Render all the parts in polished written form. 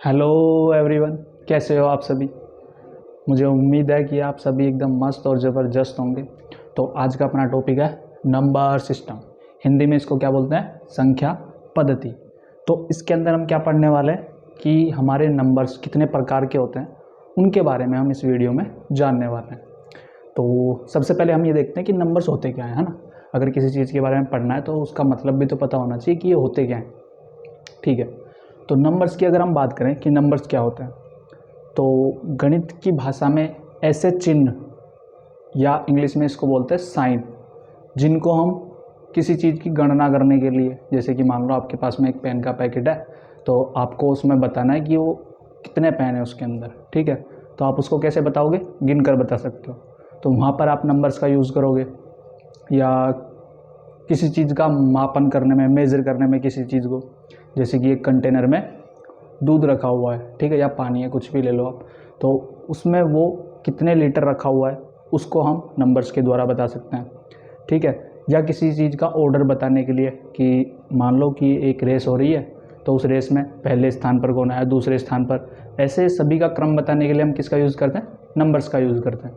Hello everyone, कैसे हो आप सभी। मुझे उम्मीद है कि आप सभी एकदम मस्त और ज़बरदस्त होंगे। तो आज का अपना टॉपिक है नंबर सिस्टम। हिंदी में इसको क्या बोलते हैं? संख्या पद्धति। तो इसके अंदर हम क्या पढ़ने वाले हैं कि हमारे नंबर्स कितने प्रकार के होते हैं, उनके बारे में हम इस वीडियो में जानने वाले हैं। तो सबसे पहले हम ये देखते हैं कि नंबर्स होते क्या हैं, है ना। अगर किसी चीज़ के बारे में पढ़ना है तो उसका मतलब भी तो पता होना चाहिए कि ये होते क्या हैं। ठीक है, तो नंबर्स की अगर हम बात करें कि नंबर्स क्या होते हैं, तो गणित की भाषा में ऐसे चिन्ह या इंग्लिश में इसको बोलते हैं साइन, जिनको हम किसी चीज़ की गणना करने के लिए, जैसे कि मान लो आपके पास में एक पेन का पैकेट है, तो आपको उसमें बताना है कि वो कितने पेन है उसके अंदर। ठीक है, तो आप उसको कैसे बताओगे? गिन कर बता सकते हो। तो वहाँ पर आप नंबर्स का यूज़ करोगे। या किसी चीज़ का मापन करने में, मेज़र करने में किसी चीज़ को, जैसे कि एक कंटेनर में दूध रखा हुआ है, ठीक है, या पानी है, कुछ भी ले लो आप, तो उसमें वो कितने लीटर रखा हुआ है उसको हम नंबर्स के द्वारा बता सकते हैं। ठीक है, या किसी चीज़ का ऑर्डर बताने के लिए कि मान लो कि एक रेस हो रही है, तो उस रेस में पहले स्थान पर कौन आया, दूसरे स्थान पर, ऐसे सभी का क्रम बताने के लिए हम किसका यूज़ करते हैं? नंबर्स का यूज़ करते हैं।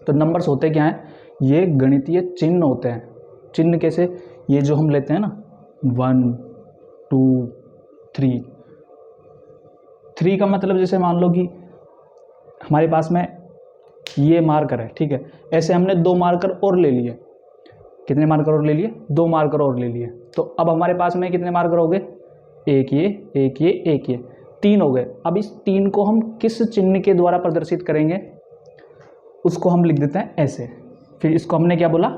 तो नंबर्स होते क्या हैं? ये गणितीय चिन्ह होते हैं। चिन्ह कैसे? ये जो हम लेते हैं ना, 1 2 3, 3 का मतलब जैसे मान लो कि हमारे पास में ये मार्कर है, ठीक है, ऐसे हमने 2 मार्कर और ले लिए। कितने मार्कर और ले लिए? 2 मार्कर और ले लिए। तो अब हमारे पास में कितने मार्कर हो गए? एक ये, एक ये, एक ये, 3 हो गए। अब इस 3 को हम किस चिन्ह के द्वारा प्रदर्शित करेंगे, उसको हम लिख देते हैं ऐसे। फिर इसको हमने क्या बोला?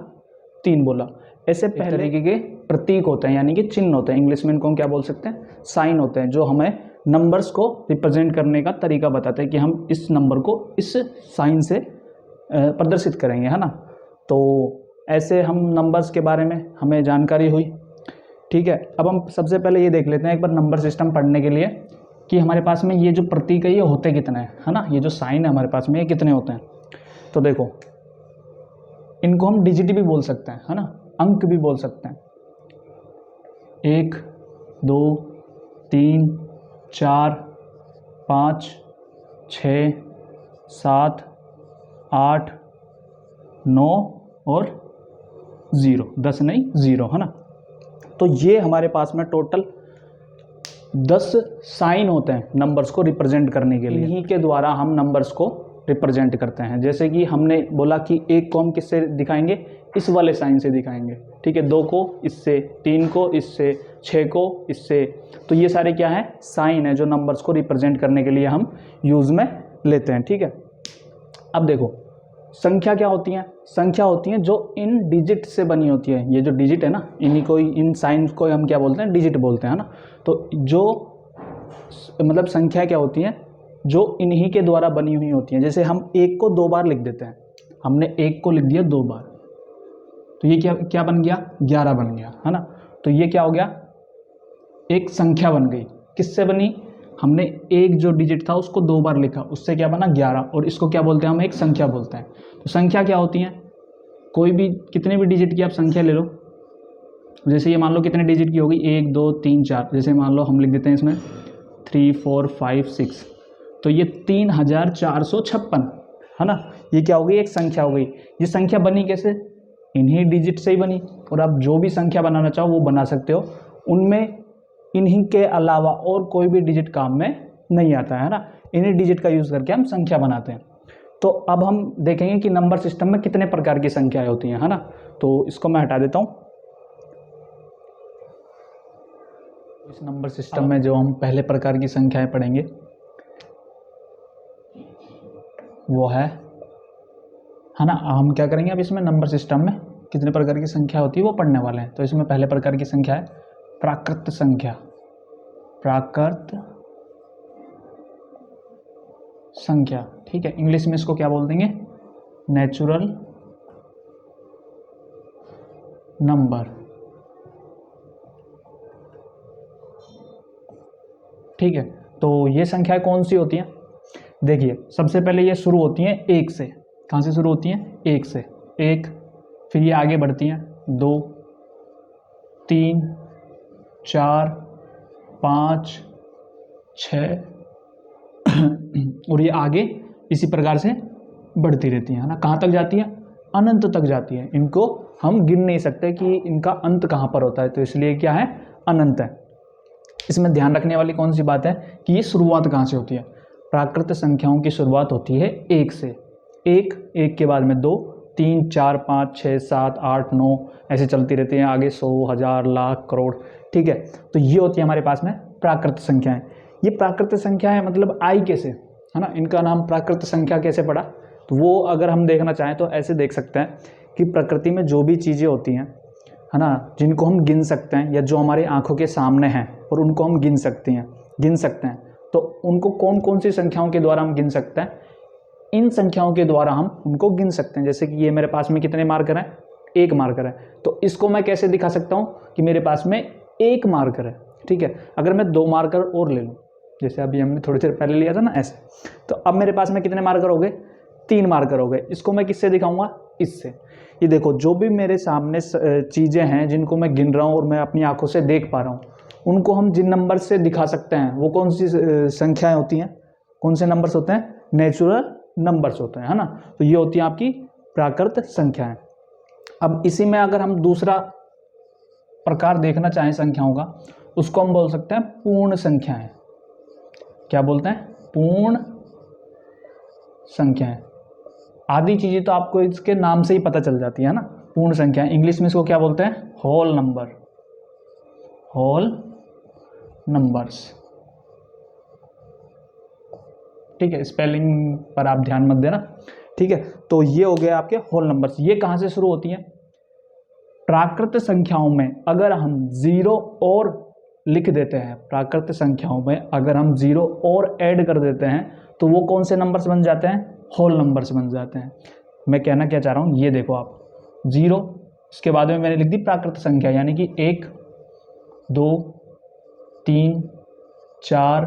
3 बोला। ऐसे पहले तरीके के प्रतीक होते हैं, यानी कि चिन्ह होते हैं। इंग्लिश में इनको हम क्या बोल सकते हैं? साइन होते हैं, जो हमें नंबर्स को रिप्रेजेंट करने का तरीका बताते हैं कि हम इस नंबर को इस साइन से प्रदर्शित करेंगे, है ना। तो ऐसे हम नंबर्स के बारे में हमें जानकारी हुई। ठीक है, अब हम सबसे पहले ये देख लेते हैं एक बार नंबर सिस्टम पढ़ने के लिए कि हमारे पास में ये जो प्रतीक है ये होते कितने हैं, है ना। ये जो साइन है हमारे पास में ये कितने होते हैं। तो देखो, इनको हम डिजिट भी बोल सकते हैं, है ना, अंक भी बोल सकते हैं। 1 2 3 4 5 6 7 8 9 और 0, 10 नहीं 0, है ना। तो ये हमारे पास में टोटल 10 साइन होते हैं नंबर्स को रिप्रेजेंट करने के लिए। इन्हीं के द्वारा हम नंबर्स को रिप्रेजेंट करते हैं। जैसे कि हमने बोला कि 1 को हम किससे दिखाएंगे? इस वाले साइन से दिखाएंगे। ठीक है, 2 को इससे, 3 को इससे, 6 को इससे। तो ये सारे क्या हैं? साइन है, जो नंबर्स को रिप्रेजेंट करने के लिए हम यूज़ में लेते हैं। ठीक है, अब देखो संख्या क्या होती हैं? संख्या होती हैं जो इन डिजिट से बनी होती है। ये जो डिजिट है ना, इन्हीं को, इन साइंस को हम क्या बोलते हैं? डिजिट बोलते हैं, है ना। तो जो मतलब संख्या क्या होती हैं? जो इन्हीं के द्वारा बनी हुई होती हैं। जैसे हम 1 को 2 बार लिख देते हैं, हमने 1 को लिख दिया 2 बार, तो ये क्या क्या बन गया? 11 बन गया, है ना। तो ये क्या हो गया? एक संख्या बन गई। किससे बनी? हमने एक जो डिजिट था उसको 2 बार लिखा, उससे क्या बना? 11। और इसको क्या बोलते हैं? हम एक संख्या बोलते हैं। तो संख्या क्या होती है? कोई भी, कितने भी डिजिट की आप संख्या ले लो। जैसे ये मान लो कितने डिजिट की होगी? 1 2 3 4। जैसे मान लो हम लिख देते हैं इसमें 3 4 5 6, तो ये 3456, है ना। ये क्या हो गई? एक संख्या हो गई। ये संख्या बनी कैसे? इन्हीं डिजिट से ही बनी। और आप जो भी संख्या बनाना चाहो वो बना सकते हो, उनमें इन्हीं के अलावा और कोई भी डिजिट काम में नहीं आता है ना। इन्हीं डिजिट का यूज़ करके हम संख्या बनाते हैं। तो अब हम देखेंगे कि नंबर सिस्टम में कितने प्रकार की संख्याएं होती हैं, है ना। तो इसको मैं हटा देता हूँ। इस नंबर सिस्टम में जो हम पहले प्रकार की संख्याएं पढ़ेंगे वो है ना, हम क्या करेंगे अब इसमें नंबर सिस्टम में कितने प्रकार की संख्या होती है वो पढ़ने वाले हैं। तो इसमें पहले प्रकार की संख्या है प्राकृत संख्या। प्राकृत संख्या, ठीक है, इंग्लिश में इसको क्या बोल देंगे? Natural number. ठीक है, तो ये संख्याएं कौन सी होती हैं? देखिए, सबसे पहले ये शुरू होती हैं 1 से। कहाँ से शुरू होती हैं? 1 से। 1, फिर ये आगे बढ़ती हैं 2 3 4 5 6 और ये आगे इसी प्रकार से बढ़ती रहती है ना। कहाँ तक जाती है? अनंत तक जाती है। इनको हम गिन नहीं सकते कि इनका अंत कहाँ पर होता है, तो इसलिए क्या है? अनंत है। इसमें ध्यान रखने वाली कौन सी बात है कि ये शुरुआत कहाँ से होती है? प्राकृत संख्याओं की शुरुआत होती है 1 से। एक के बाद में 2, 3, 4, 5, 6, 7, 8, 9 ऐसे चलती रहती हैं, आगे 100, 1000, लाख, करोड़। ठीक है, तो ये होती है हमारे पास में प्राकृत संख्याएं। ये प्राकृत संख्याएं मतलब आई कैसे, है ना, इनका नाम प्राकृत संख्या कैसे पड़ा? तो वो अगर हम देखना चाहें तो ऐसे देख सकते हैं कि प्रकृति में जो भी चीज़ें होती हैं, है ना, जिनको हम गिन सकते हैं या जो हमारी आंखों के सामने हैं और उनको हम गिन सकते हैं, तो उनको कौन कौन सी संख्याओं के द्वारा हम गिन सकते हैं? इन संख्याओं के द्वारा हम उनको गिन सकते हैं। जैसे कि ये मेरे पास में कितने मार्कर हैं? 1 मार्कर है, तो इसको मैं कैसे दिखा सकता हूँ कि मेरे पास में 1 मार्कर है। ठीक है, अगर मैं 2 मार्कर और ले लूँ, जैसे अभी हमने थोड़ी देर पहले लिया था ना ऐसे, तो अब मेरे पास में कितने मार्कर हो गए? 3 मार्कर हो गए। इसको मैं किससे दिखाऊंगा? इससे। ये देखो, जो भी मेरे सामने चीज़ें हैं जिनको मैं गिन रहा हूँ और मैं अपनी आंखों से देख पा रहा हूँ, उनको हम जिन नंबर से दिखा सकते हैं वो कौन सी संख्याएं होती हैं? कौन से नंबर्स होते हैं? नेचुरल नंबर्स होते हैं, है ना। तो ये होती हैं आपकी प्राकृत संख्याएं। अब इसी में अगर हम दूसरा प्रकार देखना चाहें संख्याओं का, उसको हम बोल सकते हैं पूर्ण संख्याएं। क्या बोलते हैं? पूर्ण संख्याएं। आधी चीजें तो आपको इसके नाम से ही पता चल जाती है ना। पूर्ण संख्याएं, इंग्लिश में इसको क्या बोलते हैं? Whole number, whole numbers. ठीक है, स्पेलिंग पर आप ध्यान मत देना। ठीक है, तो ये हो गए आपके होल नंबर्स। ये कहाँ से शुरू होती हैं? प्राकृत संख्याओं में अगर हम 0 और लिख देते हैं, प्राकृत संख्याओं में अगर हम 0 और ऐड कर देते हैं, तो वो कौन से नंबर्स बन जाते हैं? होल नंबर्स बन जाते हैं। मैं कहना क्या चाह रहा हूँ, ये देखो आप, 0, इसके बाद में मैंने लिख दी प्राकृत संख्या, यानी कि 1, 2, 3, 4,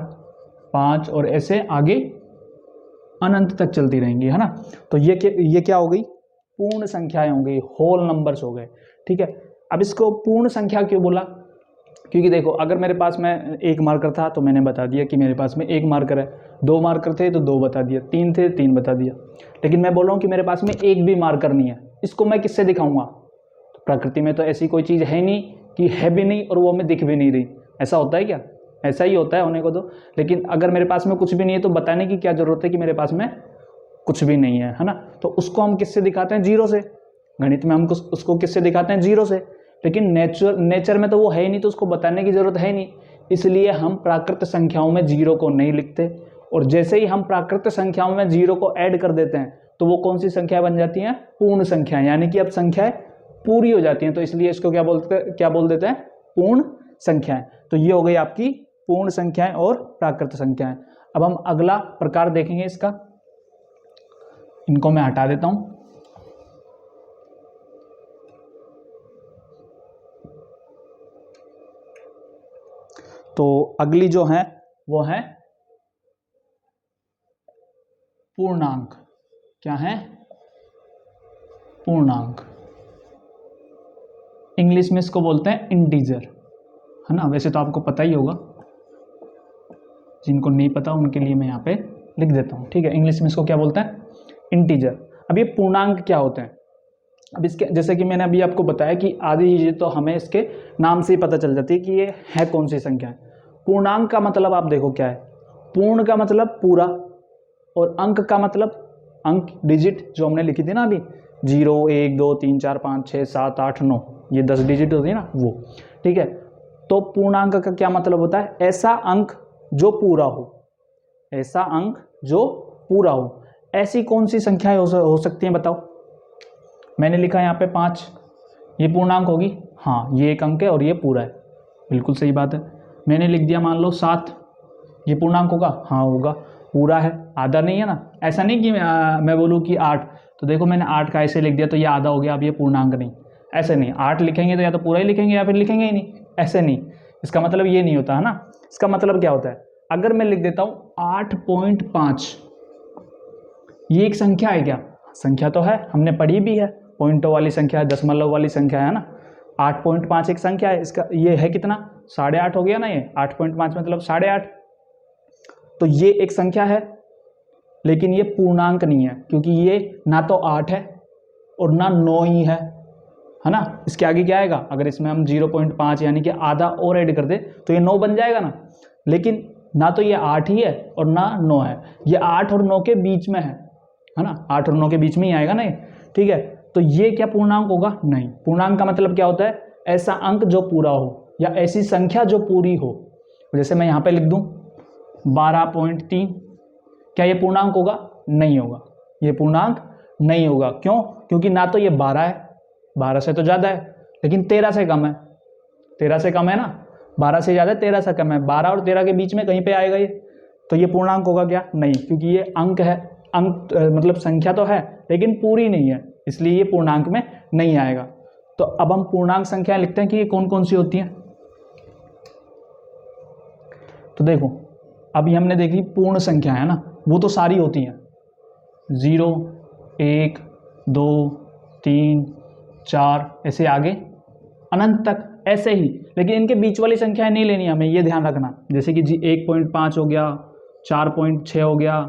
5 और ऐसे आगे अनंत तक चलती रहेंगी, है ना। तो ये क्या हो गई? पूर्ण संख्याएं हो गई, होल नंबर्स हो गए। ठीक है, अब इसको पूर्ण संख्या क्यों बोला? क्योंकि देखो, अगर मेरे पास में 1 मार्कर था तो मैंने बता दिया कि मेरे पास में 1 मार्कर है, 2 मार्कर थे तो 2 बता दिया, 3 थे 3 बता दिया। लेकिन मैं बोल रहा हूँ कि मेरे पास में 1 भी मार्कर नहीं है, इसको मैं किससे दिखाऊंगा? तो प्रकृति में तो ऐसी कोई चीज़ है नहीं कि है भी नहीं और वो हमें दिख भी नहीं रही। ऐसा होता है क्या? ऐसा ही होता है होने को तो। लेकिन अगर मेरे पास में कुछ भी नहीं है तो बताने की क्या जरूरत है कि मेरे पास में कुछ भी नहीं है ना। तो उसको हम किससे दिखाते हैं? 0 से। गणित में हम उसको किससे दिखाते हैं? 0 से। लेकिन नेचर में तो वो है ही नहीं, तो उसको बताने की जरूरत है नहीं, इसलिए हम प्राकृत संख्याओं में 0 को नहीं लिखते। और जैसे ही हम प्राकृत संख्याओं में 0 को ऐड कर देते हैं तो वो कौन सी संख्या बन जाती हैं? पूर्ण संख्याएं, यानी कि अब संख्याएं पूरी हो जाती हैं। तो इसलिए इसको क्या बोल देते हैं? पूर्ण संख्याएं। तो ये हो गई आपकी पूर्ण संख्याएं और प्राकृत संख्याएं। अब हम अगला प्रकार देखेंगे इसका, इनको मैं हटा देता हूं। तो अगली जो है वो है पूर्णांक। क्या है? पूर्णांक। इंग्लिश में इसको बोलते हैं इंटीजर, है ना। वैसे तो आपको पता ही होगा, जिनको नहीं पता उनके लिए मैं यहाँ पे लिख देता हूँ। ठीक है, इंग्लिश में इसको क्या बोलते हैं? इंटीजर। अब ये पूर्णांक क्या होते हैं? अब इसके जैसे कि मैंने अभी आपको बताया कि आधी चीज़ें तो हमें इसके नाम से ही पता चल जाती है कि ये है कौन सी संख्या है। पूर्णांक का मतलब आप देखो क्या है? पूर्ण का मतलब पूरा, और अंक का मतलब अंक, डिजिट जो हमने लिखी थी ना अभी, 0, 1, 2, 3, 4, 5, 6, 7, 8, 9, ये 10 डिजिट होती है ना वो। ठीक है, तो पूर्णांक का क्या मतलब होता है? ऐसा अंक जो पूरा हो, ऐसा अंक जो पूरा हो। ऐसी कौन सी संख्याएं हो सकती हैं बताओ? मैंने लिखा यहाँ पे 5, ये पूर्णांक होगी? हाँ, ये एक अंक है और ये पूरा है, बिल्कुल सही बात है। मैंने लिख दिया मान लो 7, ये पूर्णांक होगा? हाँ होगा, पूरा है, आधा नहीं है ना। ऐसा नहीं कि मैं बोलूँ कि 8, तो देखो मैंने 8 का ऐसे लिख दिया तो ये आधा हो गया, अब ये पूर्णांक नहीं। ऐसे नहीं, 8 लिखेंगे तो या तो पूरा ही लिखेंगे या फिर लिखेंगे ही नहीं, ऐसे नहीं। इसका मतलब ये नहीं होता है ना। इसका मतलब क्या होता है? अगर मैं लिख देता हूँ 8.5, ये एक संख्या है क्या? संख्या तो है, हमने पढ़ी भी है, पॉइंटों वाली संख्या है, दशमलव वाली संख्या है ना। 8.5 एक संख्या है, इसका ये है कितना? 8.5 हो गया ना। ये 8.5 मतलब 8.5। तो ये एक संख्या है लेकिन ये पूर्णांक नहीं है, क्योंकि ये ना तो 8 है और ना 9 ही है ना। इसके आगे क्या आएगा, अगर इसमें हम 0.5 यानी कि आधा और ऐड कर दे तो ये 9 बन जाएगा ना, लेकिन ना तो ये 8 ही है और ना 9 है, ये 8 और 9 के बीच में है ना, 8 और 9 के बीच में ही आएगा ना ये, ठीक है। तो ये क्या पूर्णांक होगा, नहीं। पूर्णांक का मतलब क्या होता है, ऐसा अंक जो पूरा हो या ऐसी संख्या जो पूरी हो। जैसे मैं यहाँ पे लिख दूं 12.3, क्या ये पूर्णांक होगा, नहीं होगा, ये पूर्णांक नहीं होगा। क्यों, क्योंकि ना तो ये 12 है, 12 से तो ज़्यादा है, लेकिन 13 से कम है, 13 से कम है ना, 12 से ज़्यादा है, 13 से कम है, 12 और 13 के बीच में कहीं पे आएगा ये, तो ये पूर्णांक होगा क्या, नहीं, क्योंकि ये अंक है, अंक मतलब संख्या तो है लेकिन पूरी नहीं है, इसलिए ये पूर्णांक में नहीं आएगा। तो अब हम पूर्णांक संख्याएं लिखते हैं कि ये कौन कौन सी होती हैं। तो देखो अभी हमने देखी पूर्ण संख्या है ना, वो तो सारी होती हैं, 0, 1, 2, 3, 4 ऐसे आगे अनंत तक ऐसे ही, लेकिन इनके बीच वाली संख्याएं नहीं लेनी हमें, ये ध्यान रखना। जैसे कि 1.5 हो गया, 4.6 हो गया,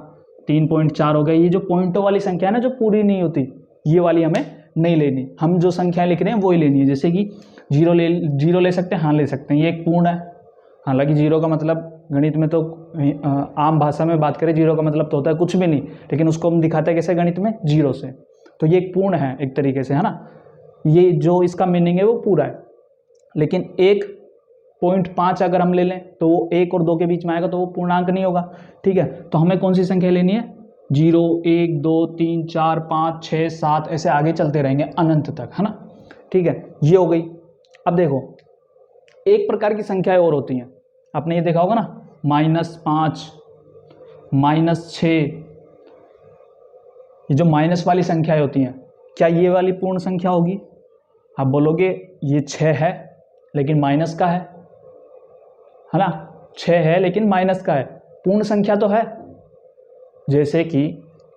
3.4 हो गया, ये जो पॉइंटों वाली संख्या है ना जो पूरी नहीं होती, ये वाली हमें नहीं लेनी। हम जो संख्याएं लिख रहे हैं वही लेनी है। जैसे कि 0 ले सकते हैं, हाँ ले सकते हैं, ये एक पूर्ण है। हालांकि 0 का मतलब गणित में तो आम भाषा में बात करें 0 का मतलब तो होता है कुछ भी नहीं, लेकिन उसको हम दिखाते हैं कैसे गणित में, 0 से। तो ये एक पूर्ण है एक तरीके से, है ना, ये जो इसका मीनिंग है वो पूरा है। लेकिन 1.5 अगर हम ले लें तो वो 1 और 2 के बीच में आएगा, तो वो पूर्णांक नहीं होगा, ठीक है। तो हमें कौन सी संख्या लेनी है, 0, 1, 2, 3, 4, 5, 6, 7 ऐसे आगे चलते रहेंगे अनंत तक, है ना, ठीक है। ये हो गई। अब देखो एक प्रकार की संख्याएं और होती हैं, आपने ये देखा होगा ना, -5, -6, ये जो माइनस वाली संख्याएं होती हैं, क्या ये वाली पूर्ण संख्या होगी। आप बोलोगे ये 6 है लेकिन माइनस का है ना, 6 है लेकिन माइनस का है, पूर्ण संख्या तो है। जैसे कि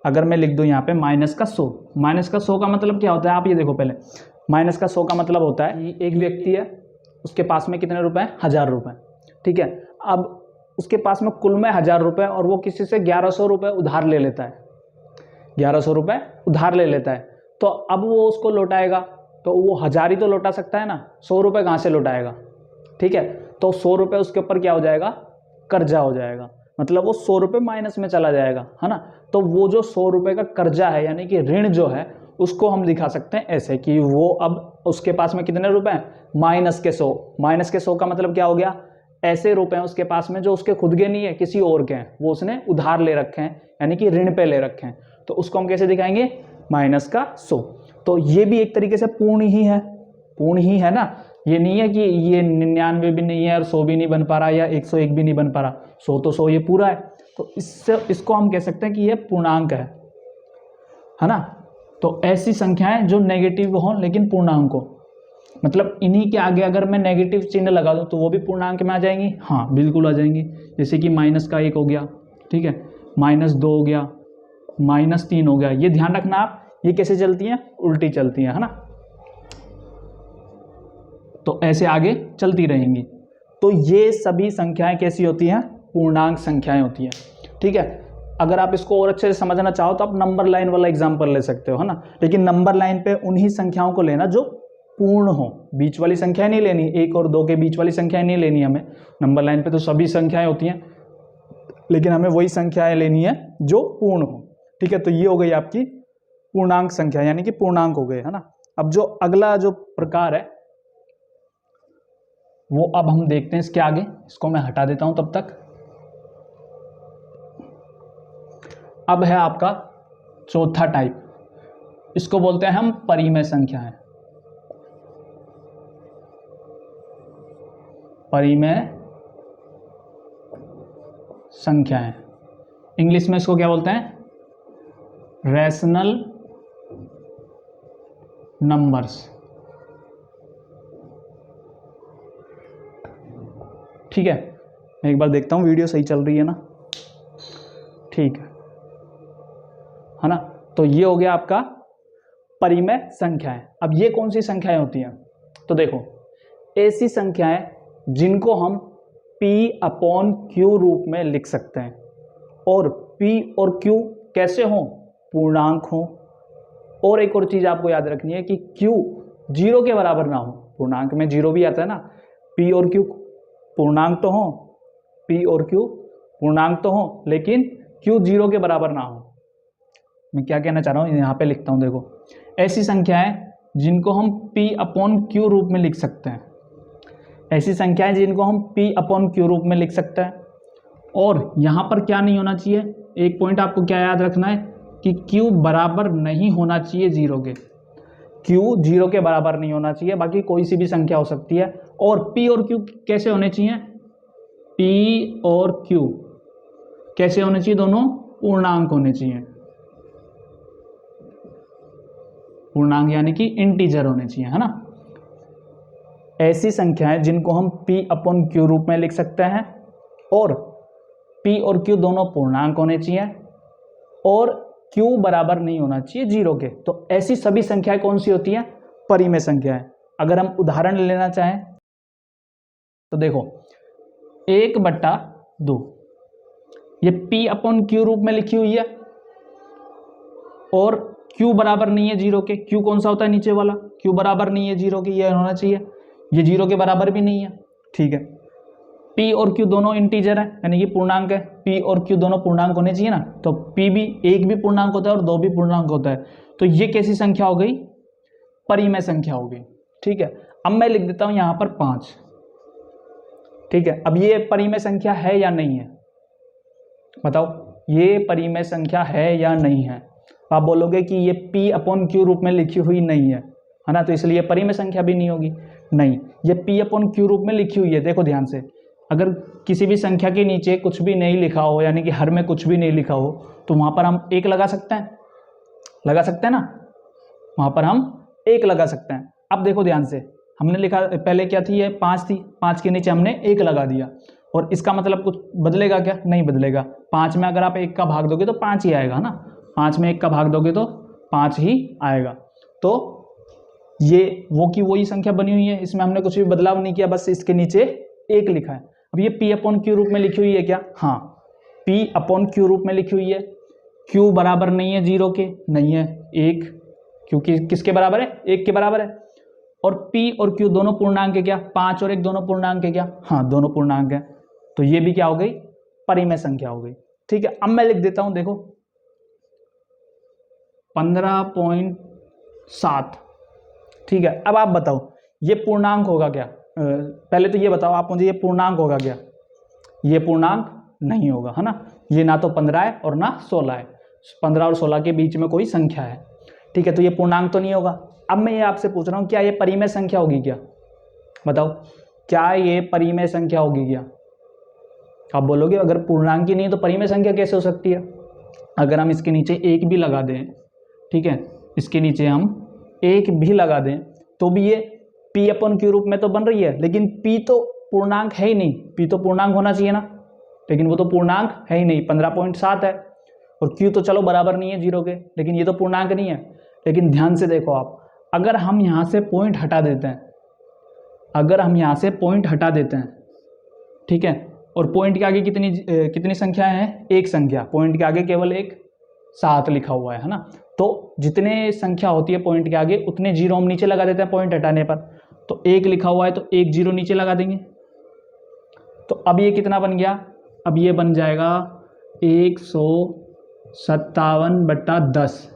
अगर मैं लिख दूं यहाँ पे -100, -100 का मतलब क्या होता है, आप ये देखो पहले, -100 का मतलब होता है कि एक व्यक्ति है, उसके पास में कितने रुपए हैं, 1000 रुपए, ठीक है। अब उसके पास में कुल में 1000 रुपए और वो किसी से 1100 रुपए उधार ले लेता है, 1100 रुपए उधार ले लेता है। तो अब वो उसको लौटाएगा, तो वो 1000 ही तो लौटा सकता है ना, 100 रुपये कहाँ से लौटाएगा, ठीक है। तो 100 रुपये उसके ऊपर क्या हो जाएगा, कर्जा हो जाएगा, मतलब वो 100 रुपये माइनस में चला जाएगा, है ना। तो वो जो 100 रुपये का कर्जा है यानी कि ऋण जो है, उसको हम दिखा सकते हैं ऐसे कि वो अब उसके पास में कितने रुपए हैं, -100। -100 का मतलब क्या हो गया, ऐसे रुपए हैं उसके पास में जो उसके खुद के नहीं है, किसी और के हैं, वो उसने उधार ले रखे हैं यानी कि ऋण पे ले रखे हैं। तो उसको हम कैसे दिखाएंगे, -100। तो ये भी एक तरीके से पूर्ण ही है, पूर्ण ही है ना। ये नहीं है कि ये 99 भी नहीं है और 100 भी नहीं बन पा रहा या 101 भी नहीं बन पा रहा, 100 तो 100 ये पूरा है। तो इसको हम कह सकते हैं कि ये पूर्णांक है ना। तो ऐसी संख्याएं जो नेगेटिव हो लेकिन पूर्णांक हो, मतलब इन्हीं के आगे अगर मैं नेगेटिव चिन्ह लगा दूं तो वो भी पूर्णांक में आ जाएंगी, हाँ बिल्कुल आ जाएंगी। जैसे कि -1 हो गया, ठीक है, -2 हो गया, -3 हो गया। ये ध्यान रखना आप, ये कैसे चलती हैं, उल्टी चलती हैं, है ना। तो ऐसे आगे चलती रहेंगी। तो ये सभी संख्याएं कैसी होती हैं, पूर्णांक संख्याएं होती हैं, ठीक है। अगर आप इसको और अच्छे से समझना चाहो तो आप नंबर लाइन वाला एग्जाम्पल ले सकते हो, है ना। लेकिन नंबर लाइन पे उन्हीं संख्याओं को लेना जो पूर्ण हो, बीच वाली संख्याएं नहीं लेनी, 1 और 2 के बीच वाली संख्याएं नहीं लेनी हमें। नंबर लाइन पे तो सभी संख्याएं होती हैं, लेकिन हमें वही संख्याएं लेनी है जो पूर्ण हो, ठीक है। तो ये हो गई आपकी पूर्णांक संख्या यानी कि पूर्णांक हो गए, है ना। अब जो अगला जो प्रकार है वो अब हम देखते हैं इसके आगे, इसको मैं हटा देता हूं तब तक। अब है आपका चौथा टाइप, इसको बोलते हैं हम परिमेय संख्याएं। परिमेय संख्याएं, इंग्लिश में इसको क्या बोलते हैं, रैशनल नंबर्स, ठीक है। मैं एक बार देखता हूँ वीडियो सही चल रही है ना, ठीक है ना। तो ये हो गया आपका परिमेय संख्याएं। अब ये कौन सी संख्याएं होती हैं, तो देखो ऐसी संख्याएं जिनको हम P/Q रूप में लिख सकते हैं, और P और Q कैसे हों, पूर्णांक हों। और एक और चीज़ आपको याद रखनी है कि Q 0 के बराबर ना हो, पूर्णांक में 0 भी आता है ना, P और Q पूर्णांक तो हों, P और Q पूर्णांक तो हों, लेकिन Q 0 के बराबर ना हो। मैं क्या कहना चाह रहा हूँ, यहाँ पे लिखता हूँ, देखो ऐसी संख्याएं जिनको हम P अपॉन Q रूप में लिख सकते हैं, ऐसी संख्याएं जिनको हम P अपॉन Q रूप में लिख सकते हैं। और यहाँ पर क्या नहीं होना चाहिए, एक पॉइंट आपको क्या याद रखना है कि Q बराबर नहीं होना चाहिए 0 के, Q 0 के बराबर नहीं होना चाहिए, बाकी कोई सी भी संख्या हो सकती है। और P और Q कैसे होने चाहिए, P और Q कैसे होने चाहिए, दोनों पूर्णांक होने चाहिए, पूर्णांक यानी कि इंटीजर होने चाहिए, है ना। ऐसी संख्याएं जिनको हम P अपॉन Q रूप में लिख सकते हैं और P और Q दोनों पूर्णांक होने चाहिए और Q बराबर नहीं होना चाहिए 0 के। तो ऐसी सभी संख्याएं कौन सी होती हैं, परिमेय संख्याएं। अगर हम उदाहरण लेना चाहें तो देखो 1/2 ये P अपॉन Q रूप में लिखी हुई है और Q बराबर नहीं है 0 के। Q कौन सा होता है, नीचे वाला, Q बराबर नहीं है 0 के, ये होना चाहिए, ये 0 के बराबर भी नहीं है, ठीक है। P और Q दोनों इंटीजर है, यानी कि पूर्णांक है, P और Q दोनों पूर्णांक होने चाहिए ना, तो P भी एक भी पूर्णांक होता है और दो भी पूर्णांक होता है, तो ये कैसी संख्या हो गई, परिमेय संख्या हो गई, ठीक है। अब मैं लिख देता हूं यहां पर 5, ठीक है। अब ये परिमेय संख्या है या नहीं है, बताओ, ये परिमेय संख्या है या नहीं है। आप बोलोगे कि ये P अपॉन Q रूप में लिखी हुई नहीं है ना, तो इसलिए परिमेय संख्या भी नहीं होगी, नहीं, ये P अपॉन Q रूप में लिखी हुई है। देखो ध्यान से, अगर किसी भी संख्या के नीचे कुछ भी नहीं लिखा हो, यानी कि हर में कुछ भी नहीं लिखा हो, तो वहां पर हम 1 लगा सकते हैं, लगा सकते हैं ना, वहां पर हम 1 लगा सकते हैं। अब देखो ध्यान से, हमने लिखा पहले क्या थी, ये 5 थी, 5 के नीचे हमने 1 लगा दिया, और इसका मतलब कुछ बदलेगा क्या, नहीं बदलेगा। 5 में अगर आप 1 का भाग दोगे तो 5 ही आएगा ना, 5 में 1 का भाग दोगे तो 5 ही आएगा। तो ये वो की वही संख्या बनी हुई है, इसमें हमने कुछ भी बदलाव नहीं किया, बस इसके नीचे 1 लिखा है। अब ये P अपॉन Q रूप में लिखी हुई है क्या, हाँ, P अपॉन Q रूप में लिखी हुई है। Q बराबर नहीं है 0 के, नहीं है 1, क्योंकि किसके बराबर है, 1 के बराबर है। और P और Q दोनों पूर्णांक है क्या, 5 और 1 दोनों पूर्णांक है क्या, हाँ, दोनों पूर्णांक है, तो ये भी क्या हो गई, परिमेय संख्या हो गई, ठीक है। अब मैं लिख देता हूं, देखो 15.7, ठीक है। अब आप बताओ ये पूर्णांक होगा क्या, पहले तो ये बताओ आप मुझे, ये पूर्णांक होगा क्या, ये पूर्णांक नहीं होगा, है ना, ये ना तो 15 है और ना 16 है, 15 और 16 के बीच में कोई संख्या है, ठीक है, तो ये पूर्णांक तो नहीं होगा। अब मैं ये आपसे पूछ रहा हूँ, क्या ये परिमेय संख्या होगी क्या, बताओ, क्या ये परिमेय संख्या होगी क्या। आप बोलोगे अगर पूर्णांक ही नहीं तो परिमेय संख्या कैसे हो सकती है। अगर हम इसके नीचे 1 भी लगा दें, ठीक है, इसके नीचे हम 1 भी लगा दें तो भी ये P अपॉन Q रूप में तो बन रही है, लेकिन P तो पूर्णांक है ही नहीं, P तो पूर्णांक होना चाहिए ना, लेकिन वो तो पूर्णांक है ही नहीं, 15.7 है, और Q तो चलो बराबर नहीं है 0 के, लेकिन ये तो पूर्णांक नहीं है। लेकिन ध्यान से देखो आप, अगर हम यहाँ से पॉइंट हटा देते हैं, अगर हम यहाँ से पॉइंट हटा देते हैं, ठीक है, और पॉइंट के आगे कितनी संख्याएं हैं, एक संख्या, पॉइंट के आगे केवल एक 7 लिखा हुआ है ना, तो जितने संख्या होती है पॉइंट के आगे उतने जीरो हम नीचे लगा देते हैं पॉइंट हटाने पर, तो 1 लिखा हुआ है तो 1 जीरो नीचे लगा देंगे, तो अब ये कितना बन गया, अब ये बन जाएगा 157/10,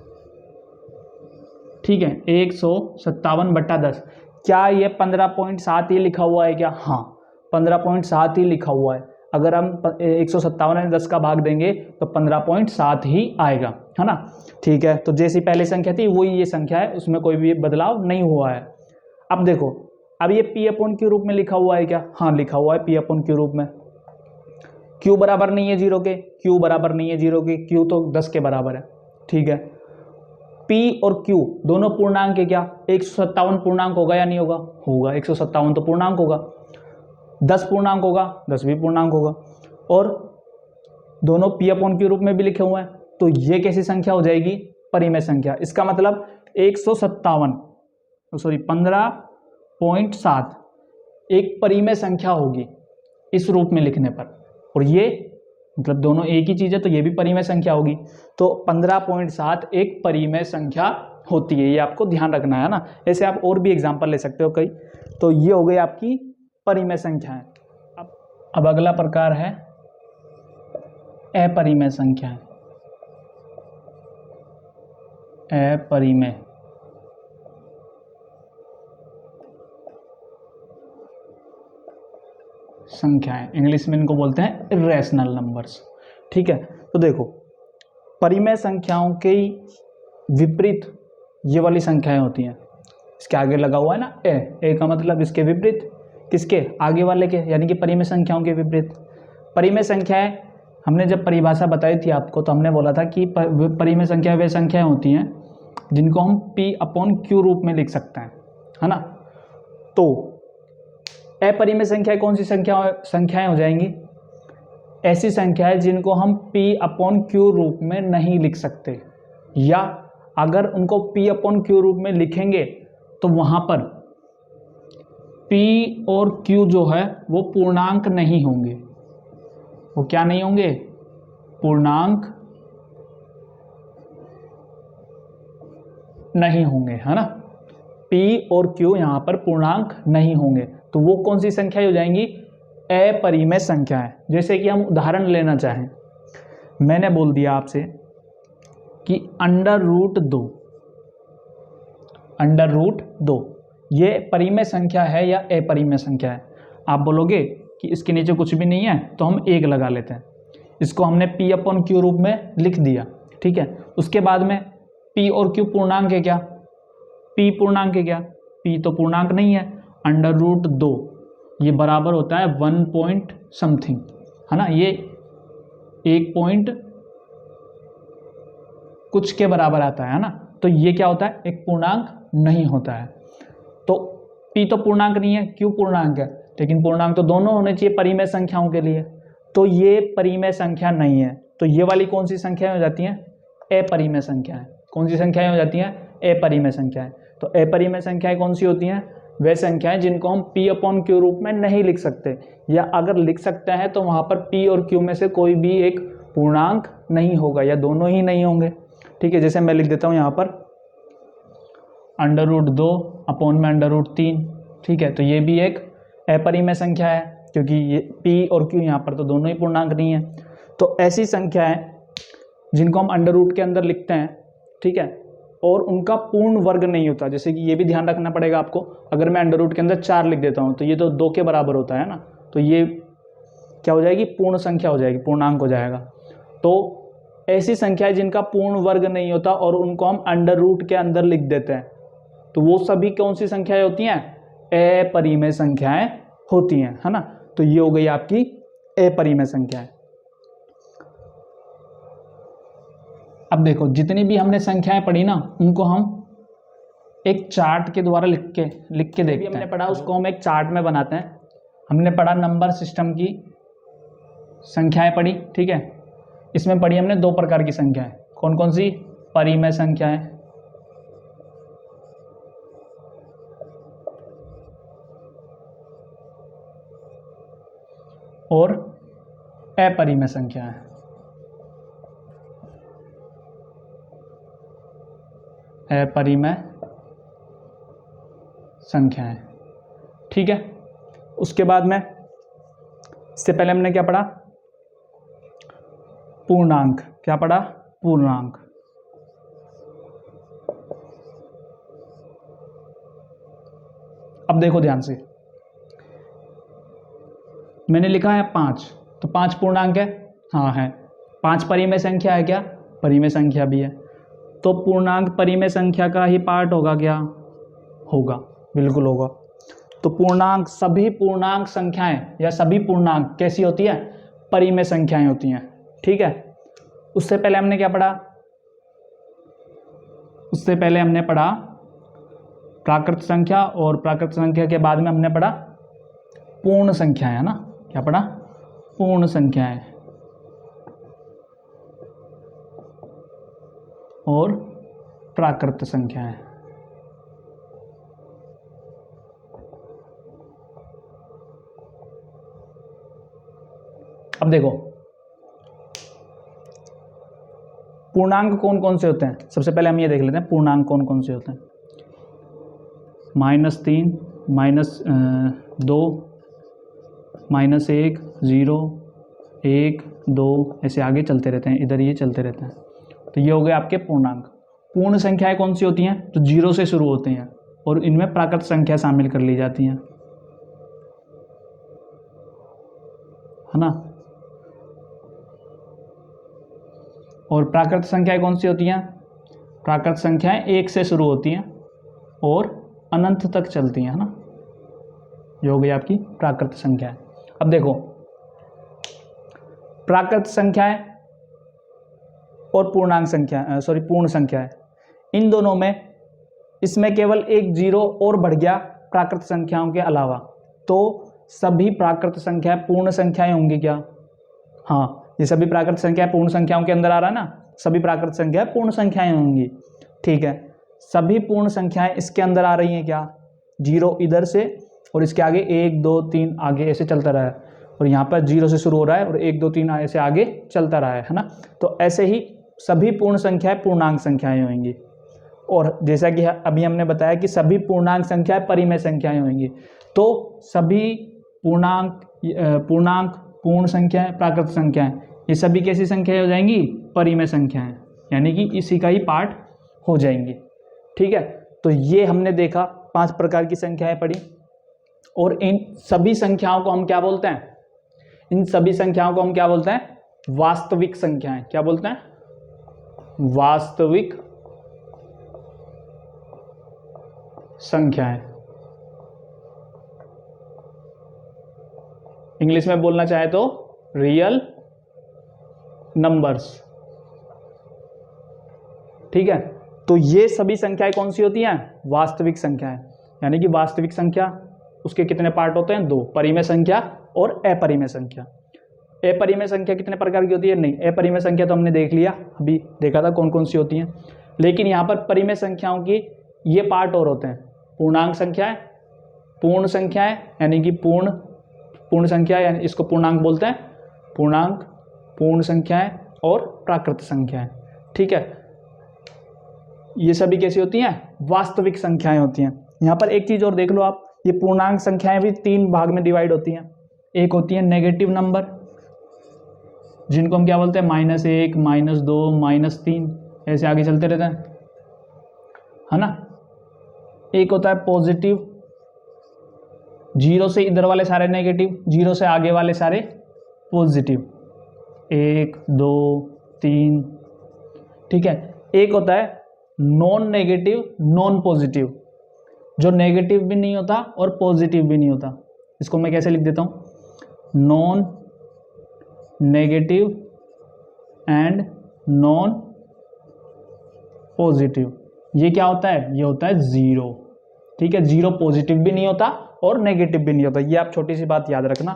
ठीक है, 157/10। क्या ये 15.7 ही लिखा हुआ है क्या, हाँ, 15.7 ही लिखा हुआ है। अगर हम 157 में 10 का भाग देंगे तो 15.7 ही आएगा, है ना, ठीक है। तो जैसी पहले संख्या थी वही ये संख्या है, उसमें कोई भी बदलाव नहीं हुआ है। अब देखो, अब ये P अपॉन Q रूप में लिखा हुआ है क्या, हाँ, लिखा हुआ है P अपॉन Q रूप में। Q बराबर नहीं है 0 के, Q बराबर नहीं है 0 के, Q तो 10 के बराबर है, ठीक है। P और Q दोनों पूर्णांक है क्या, 157 पूर्णांक होगा या नहीं होगा, होगा, 157 तो पूर्णांक होगा, 10 पूर्णांक होगा, 10 भी पूर्णांक होगा, और दोनों P अपॉन Q रूप में भी लिखे हुए हैं, तो ये कैसी संख्या हो जाएगी, परिमेय संख्या। इसका मतलब 15.7 एक परिमेय संख्या होगी इस रूप में लिखने पर, और ये मतलब दोनों एक ही चीज़ है तो ये भी परिमेय संख्या होगी। तो 15.7 एक परिमेय संख्या होती है, ये आपको ध्यान रखना है ना। ऐसे आप और भी एग्जाम्पल ले सकते हो कई। तो ये हो गई आपकी परिमेय संख्याएं। अब अगला प्रकार है अपरिमेय संख्याएं। अपरिमेय संख्याएं, इंग्लिश में इनको बोलते हैं इरेशनल नंबर्स। ठीक है, तो देखो परिमेय संख्याओं के विपरीत ये वाली संख्याएं होती हैं। इसके आगे लगा हुआ है ना ए का मतलब इसके विपरीत, किसके आगे वाले के, यानी कि परिमेय संख्याओं के विपरीत। परिमेय संख्याएं हमने जब परिभाषा बताई थी आपको, तो हमने बोला था कि परिमेय संख्याएं वे संख्याएं होती हैं जिनको हम P/Q रूप में लिख सकते हैं, है ना। तो अपरिमेय संख्याएं कौन सी संख्याएं हो जाएंगी? ऐसी संख्याएं जिनको हम P/Q रूप में नहीं लिख सकते, या अगर उनको P/Q रूप में लिखेंगे तो वहां पर P और Q जो है वो पूर्णांक नहीं होंगे। वो क्या नहीं होंगे? पूर्णांक नहीं होंगे, है ना। P और Q यहाँ पर पूर्णांक नहीं होंगे, तो वो कौन सी संख्या हो जाएंगी? अपरिमेय संख्याएं। जैसे कि हम उदाहरण लेना चाहें, मैंने बोल दिया आपसे कि √2, √2 ये परिमेय संख्या है या अपरिमेय संख्या है? आप बोलोगे कि इसके नीचे कुछ भी नहीं है तो हम 1 लगा लेते हैं। इसको हमने P/Q रूप में लिख दिया, ठीक है। उसके बाद में P और Q पूर्णांक है क्या? P पूर्णांक है क्या? P तो पूर्णांक नहीं है। √2 ये बराबर होता है 1 पॉइंट समथिंग, है ना। ये 1 पॉइंट कुछ के बराबर आता है ना। तो ये क्या होता है? एक पूर्णांक नहीं होता है। तो P तो पूर्णांक नहीं है, Q पूर्णांक है, लेकिन पूर्णांक तो दोनों होने चाहिए परिमेय संख्याओं के लिए। तो ये परिमेय संख्या नहीं है। तो ये वाली कौन सी संख्याएं हो जाती हैं? अपरिमेय संख्याएं। कौन सी संख्याएं हो जाती हैं? अपरिमेय संख्याएं। तो अपरिमेय संख्याएं कौन सी होती हैं? वे संख्याएं जिनको हम P/Q रूप में नहीं लिख सकते, या अगर लिख सकते हैं तो वहां पर P और Q में से कोई भी एक पूर्णांक नहीं होगा, या दोनों ही नहीं होंगे। ठीक है, जैसे मैं लिख देता हूं यहाँ पर √2 अपॉन में √3। ठीक है, तो ये भी एक अपरिमेय संख्या है, क्योंकि ये P और Q यहाँ पर तो दोनों ही पूर्णांक नहीं है। तो ऐसी संख्याएं जिनको हम √ के अंदर लिखते हैं, ठीक है, और उनका पूर्ण वर्ग नहीं होता। जैसे कि ये भी ध्यान रखना पड़ेगा आपको, अगर मैं √ के अंदर 4 लिख देता हूँ तो ये तो 2 के बराबर होता है ना, तो ये क्या हो जाएगी? पूर्ण संख्या हो जाएगी, पूर्णांक हो जाएगा। तो ऐसी संख्याएं जिनका पूर्ण वर्ग नहीं होता और उनको हम √ के अंदर लिख देते हैं, तो वो सभी कौन सी संख्याएं होती हैं? अपरिमेय संख्याएं होती हैं, है ना। तो ये हो गई आपकी अपरिमेय संख्याएं। अब देखो जितनी भी हमने संख्याएं पढ़ी ना, उनको हम एक चार्ट के द्वारा लिख के देखते हैं। हमने पढ़ा उसको हम एक चार्ट में बनाते हैं। हमने पढ़ा नंबर सिस्टम की संख्याएं पढ़ी, ठीक है। इसमें पढ़ी हमने 2 प्रकार की संख्याएं। कौन कौन सी? परिमेय संख्याएं और अपरिमेय संख्याएं। अपरिमेय संख्याएं, ठीक है। उसके बाद में इससे पहले हमने क्या पढ़ा? पूर्णांक। क्या पढ़ा? पूर्णांक। अब देखो ध्यान से, मैंने लिखा है 5, तो 5 पूर्णांक है, हाँ है। 5 परिमेय संख्या है क्या? परिमेय संख्या भी है। तो पूर्णांक परिमेय संख्या का ही पार्ट होगा क्या? होगा, बिल्कुल होगा। तो पूर्णांक, सभी पूर्णांक संख्याएं या सभी पूर्णांक कैसी होती है? परिमेय संख्याएं होती हैं, ठीक है। उससे पहले हमने क्या पढ़ा? उससे पहले हमने पढ़ा प्राकृत संख्या, और प्राकृत संख्या के बाद में हमने पढ़ा पूर्ण संख्याएं, है ना। क्या पढ़ा? पूर्ण संख्याएं और प्राकृत संख्याएं। अब देखो पूर्णांक कौन कौन से होते हैं, सबसे पहले हम ये देख लेते हैं पूर्णांक कौन कौन से होते हैं। -3, -2, -1, 0, 1, 2 ऐसे आगे चलते रहते हैं, इधर ये चलते रहते हैं। तो ये हो गए आपके पूर्णांक। पूर्ण संख्याएं कौन सी होती हैं, तो 0 से शुरू होते हैं और इनमें प्राकृत संख्या शामिल कर ली जाती हैं, है ना। और प्राकृत संख्याएं कौन सी होती हैं, प्राकृत संख्याएं 1 से शुरू होती हैं और अनंत तक चलती हैं, है ना। जो हो गई आपकी प्राकृत संख्याएं। अब देखो प्राकृत संख्याएं और पूर्णांक संख्या पूर्ण संख्याएं, इन दोनों में इसमें केवल एक 0 और बढ़ गया प्राकृत संख्याओं के अलावा, तो सभी प्राकृत संख्याएं पूर्ण संख्याएं होंगी क्या। हाँ, ये सभी प्राकृत संख्याएं पूर्ण संख्याओं के अंदर आ रहा है ना, सभी प्राकृत संख्याएं पूर्ण संख्याएं होंगी। ठीक है, सभी पूर्ण संख्याएं इसके अंदर आ रही हैं क्या, 0 इधर से और इसके आगे 1 2 3 आगे ऐसे चलता रहा है, और यहाँ पर 0 से शुरू हो रहा है और 1 2 3 ऐसे आगे चलता रहा है ना। तो ऐसे ही सभी पूर्ण संख्याएं पूर्णांक संख्याएं होंगी। और जैसा कि अभी हमने बताया कि सभी पूर्णांक संख्याएं परिमेय संख्याएं होंगी, तो सभी पूर्णांक पूर्ण संख्याएं प्राकृत संख्याएं ये सभी कैसी संख्याएं हो जाएंगी, परिमेय संख्याएं, यानी कि इसी का ही पार्ट हो जाएंगी। ठीक है, तो ये हमने देखा 5 प्रकार की संख्याएं पढ़ी। और इन सभी संख्याओं को हम क्या बोलते हैं, इन सभी संख्याओं को हम क्या बोलते हैं, वास्तविक संख्याएं। क्या बोलते हैं, वास्तविक संख्याएं। इंग्लिश में बोलना चाहे तो रियल नंबर्स। ठीक है, तो ये सभी संख्याएं कौन सी होती हैं, वास्तविक संख्याएं। यानी कि वास्तविक संख्या उसके कितने पार्ट होते हैं, 2, परिमेय संख्या और अपरिमेय संख्या। अपरिमेय संख्या कितने प्रकार की होती है, नहीं, अपरिमेय संख्या तो हमने देख लिया, अभी देखा था कौन कौन सी होती हैं। लेकिन यहाँ पर परिमेय संख्याओं की ये पार्ट और होते हैं, पूर्णांक संख्याएं, पूर्ण संख्याएं यानी कि पूर्ण संख्या, यानी इसको पूर्णांक बोलते हैं, पूर्णांक, पूर्ण संख्याएं और प्राकृत संख्याएं। ठीक है, ये सभी कैसी होती हैं, वास्तविक संख्याएं होती हैं। यहाँ पर एक चीज और देख लो आप, ये पूर्णांक संख्याएं भी 3 भाग में डिवाइड होती हैं। एक होती है नेगेटिव नंबर, जिनको हम क्या बोलते हैं, -1, -2, -3 ऐसे आगे चलते रहते हैं, है ना। एक होता है पॉजिटिव, 0 से इधर वाले सारे नेगेटिव, 0 से आगे वाले सारे पॉजिटिव, 1 2 3। ठीक है, एक होता है नॉन नेगेटिव नॉन पॉजिटिव, जो नेगेटिव भी नहीं होता और पॉजिटिव भी नहीं होता। इसको मैं कैसे लिख देता हूँ, non negative and non positive. ये क्या होता है, ये होता है 0। ठीक है, 0 पॉजिटिव भी नहीं होता और नेगेटिव भी नहीं होता, ये आप छोटी सी बात याद रखना।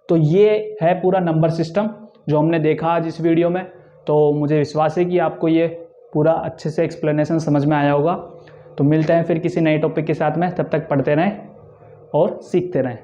तो ये है पूरा नंबर सिस्टम जो हमने देखा आज इस वीडियो में। तो मुझे विश्वास है कि आपको ये पूरा अच्छे से एक्सप्लेनेशन समझ में आया होगा। तो मिलते हैं फिर किसी नए टॉपिक के साथ में, तब तक पढ़ते रहें और सीखते रहें।